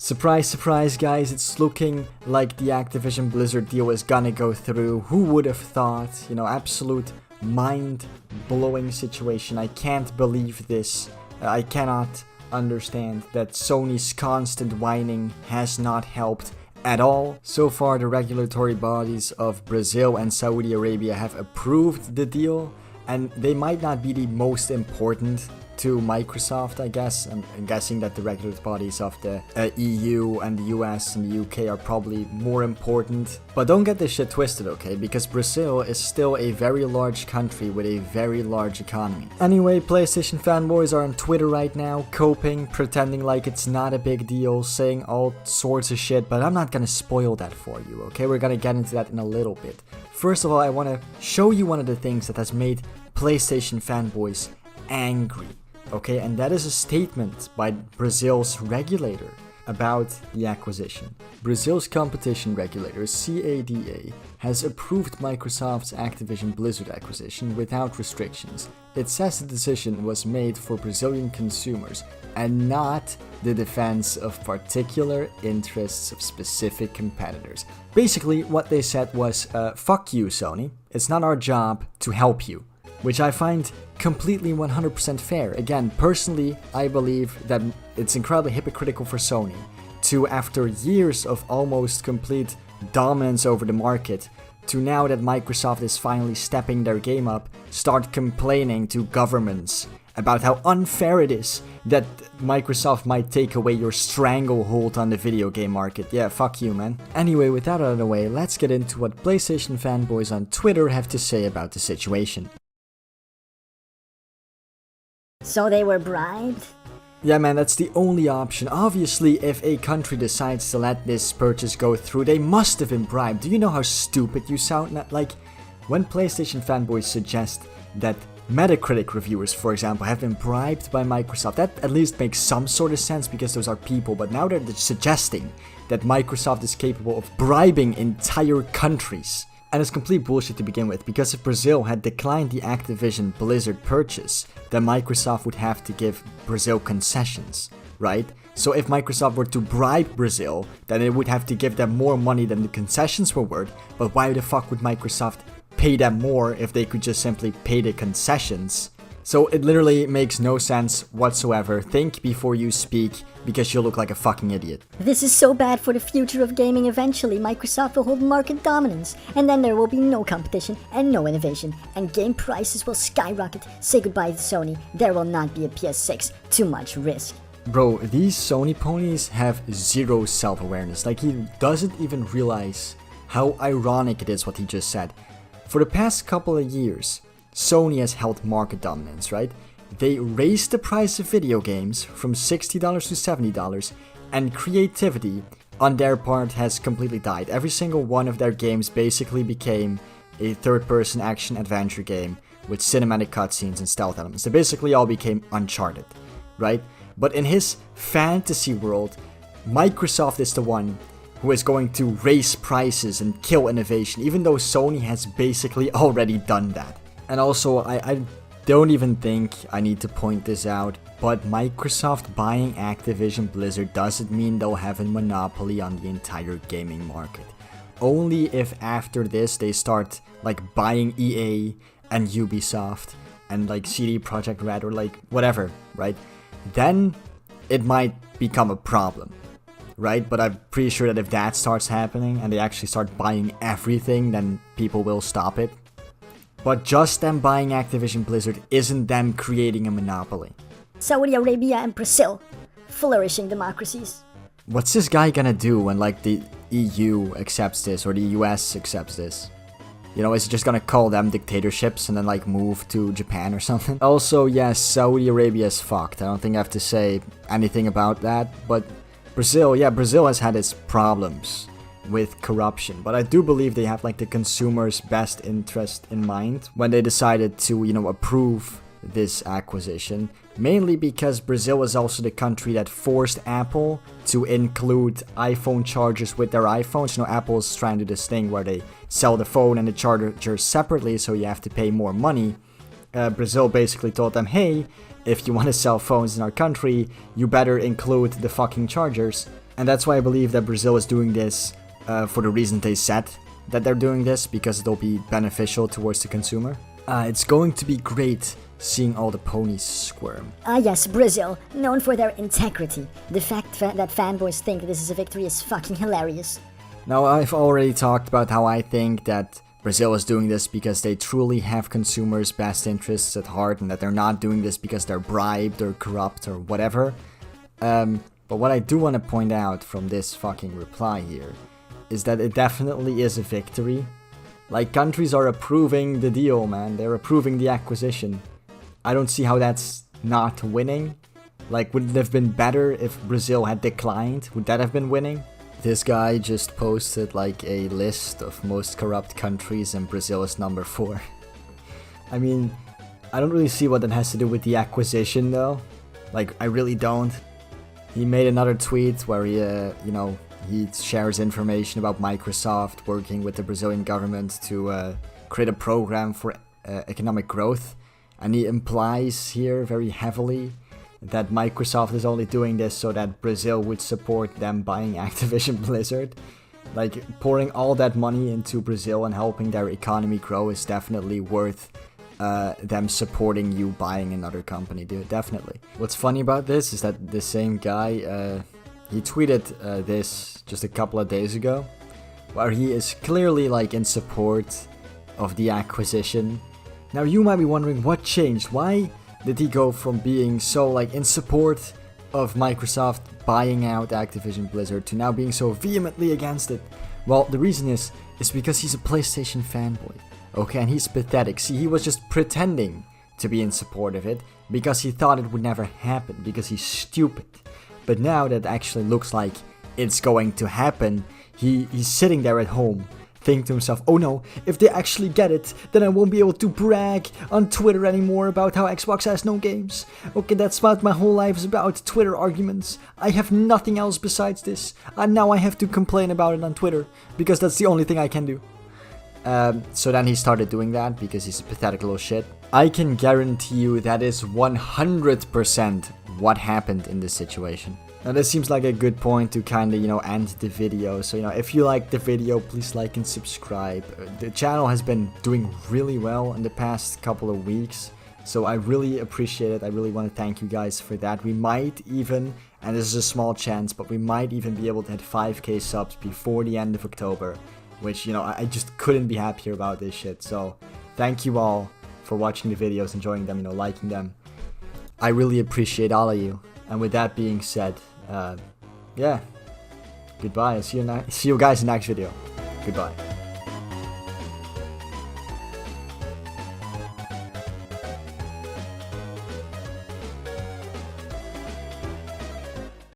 Surprise, surprise, guys, it's looking like the Activision Blizzard deal is gonna go through. Who would have thought? You know, absolute mind-blowing situation. I can't believe this. I cannot understand that Sony's constant whining has not helped at all. So far, the regulatory bodies of Brazil and Saudi Arabia have approved the deal, and they might not be the most important to Microsoft, I guess. I'm guessing that the regulatory bodies of the EU and the US and the UK are probably more important. But don't get this shit twisted, okay? Because Brazil is still a very large country with a very large economy. Anyway, PlayStation fanboys are on Twitter right now, coping, pretending like it's not a big deal, saying all sorts of shit, but I'm not gonna spoil that for you, okay? We're gonna get into that in a little bit. First of all, I wanna show you one of the things that has made PlayStation fanboys angry. Okay, and that is a statement by Brazil's regulator about the acquisition. Brazil's competition regulator, CADA, has approved Microsoft's Activision Blizzard acquisition without restrictions. It says the decision was made for Brazilian consumers and not the defense of particular interests of specific competitors. Basically, what they said was, fuck you, Sony. It's not our job to help you. Which I find completely 100% fair. Again, personally, I believe that it's incredibly hypocritical for Sony to, after years of almost complete dominance over the market, to now that Microsoft is finally stepping their game up, start complaining to governments about how unfair it is that Microsoft might take away your stranglehold on the video game market. Yeah, fuck you, man. Anyway, with that out of the way, let's get into what PlayStation fanboys on Twitter have to say about the situation. So they were bribed? Yeah, man, that's the only option. Obviously, if a country decides to let this purchase go through, they must have been bribed. Do you know how stupid you sound? Like, when PlayStation fanboys suggest that Metacritic reviewers, for example, have been bribed by Microsoft, that at least makes some sort of sense because those are people. But now they're suggesting that Microsoft is capable of bribing entire countries. And it's complete bullshit to begin with, because if Brazil had declined the Activision Blizzard purchase, then Microsoft would have to give Brazil concessions, right? So if Microsoft were to bribe Brazil, then it would have to give them more money than the concessions were worth. But why the fuck would Microsoft pay them more if they could just simply pay the concessions? So it literally makes no sense whatsoever. Think before you speak, because you'll look like a fucking idiot. This is so bad for the future of gaming. Eventually, Microsoft will hold market dominance, and then there will be no competition and no innovation, and game prices will skyrocket. Say goodbye to Sony. There will not be a PS6. Too much risk. Bro, these Sony ponies have zero self-awareness. Like, he doesn't even realize how ironic it is what he just said. For the past couple of years, Sony has held market dominance, right? They raised the price of video games from $60 to $70, and creativity on their part has completely died. Every single one of their games basically became a third-person action-adventure game with cinematic cutscenes and stealth elements. They basically all became Uncharted, right? But in his fantasy world, Microsoft is the one who is going to raise prices and kill innovation, even though Sony has basically already done that. And also, I don't even think I need to point this out, but Microsoft buying Activision Blizzard doesn't mean they'll have a monopoly on the entire gaming market. Only if after this they start like buying EA and Ubisoft and like CD Projekt Red or like whatever, right? Then it might become a problem, right? But I'm pretty sure that if that starts happening and they actually start buying everything, then people will stop it. But just them buying Activision Blizzard isn't them creating a monopoly. Saudi Arabia and Brazil, flourishing democracies. What's this guy gonna do when like the EU accepts this or the US accepts this? You know, is he just gonna call them dictatorships and then like move to Japan or something? Also, yes, Saudi Arabia is fucked. I don't think I have to say anything about that. But Brazil, yeah, Brazil has had its problems with corruption, but I do believe they have like the consumer's best interest in mind when they decided to, you know, approve this acquisition, mainly because Brazil is also the country that forced Apple to include iPhone chargers with their iPhones. You know, Apple is trying to do this thing where they sell the phone and the charger separately, so you have to pay more money. Brazil basically told them, hey, if you want to sell phones in our country, you better include the fucking chargers. And that's why I believe that Brazil is doing this for the reason they said that they're doing this, because it'll be beneficial towards the consumer. It's going to be great seeing all the ponies squirm. Ah yes, Brazil, known for their integrity. The fact that fanboys think this is a victory is fucking hilarious. Now, I've already talked about how I think that Brazil is doing this because they truly have consumers' best interests at heart, and that they're not doing this because they're bribed or corrupt or whatever. But what I do want to point out from this fucking reply here is that it definitely is a victory. Like, countries are approving the deal, man. They're approving the acquisition. I don't see how that's not winning. Like, would it have been better if Brazil had declined? Would that have been winning? This guy just posted like a list of most corrupt countries and Brazil is number 4. I mean, I don't really see what that has to do with the acquisition though. Like, I really don't. He made another tweet where he shares information about Microsoft working with the Brazilian government to create a program for economic growth. And he implies here very heavily that Microsoft is only doing this so that Brazil would support them buying Activision Blizzard. Like, pouring all that money into Brazil and helping their economy grow is definitely worth them supporting you buying another company, dude, definitely. What's funny about this is that the same guy, he tweeted this just a couple of days ago, where he is clearly like in support of the acquisition. Now you might be wondering what changed. Why did he go from being so like in support of Microsoft buying out Activision Blizzard to now being so vehemently against it? Well, the reason is because he's a PlayStation fanboy. Okay, and he's pathetic. See, he was just pretending to be in support of it because he thought it would never happen, because he's stupid. But now that actually looks like it's going to happen, he's sitting there at home thinking to himself, oh no, if they actually get it, then I won't be able to brag on Twitter anymore about how Xbox has no games. Okay, that's what my whole life is about, Twitter arguments. I have nothing else besides this, and now I have to complain about it on Twitter, because that's the only thing I can do. So then he started doing that because he's a pathetic little shit. I can guarantee you that is 100% what happened in this situation. Now this seems like a good point to kind of, end the video. So, if you liked the video, please like and subscribe. The channel has been doing really well in the past couple of weeks, so I really appreciate it. I really want to thank you guys for that. We might even, and this is a small chance, but we might even be able to hit 5k subs before the end of October, which, I just couldn't be happier about this shit. So thank you all for watching the videos, enjoying them, liking them. I really appreciate all of you. And with that being said, yeah, goodbye. See you guys in the next video. Goodbye.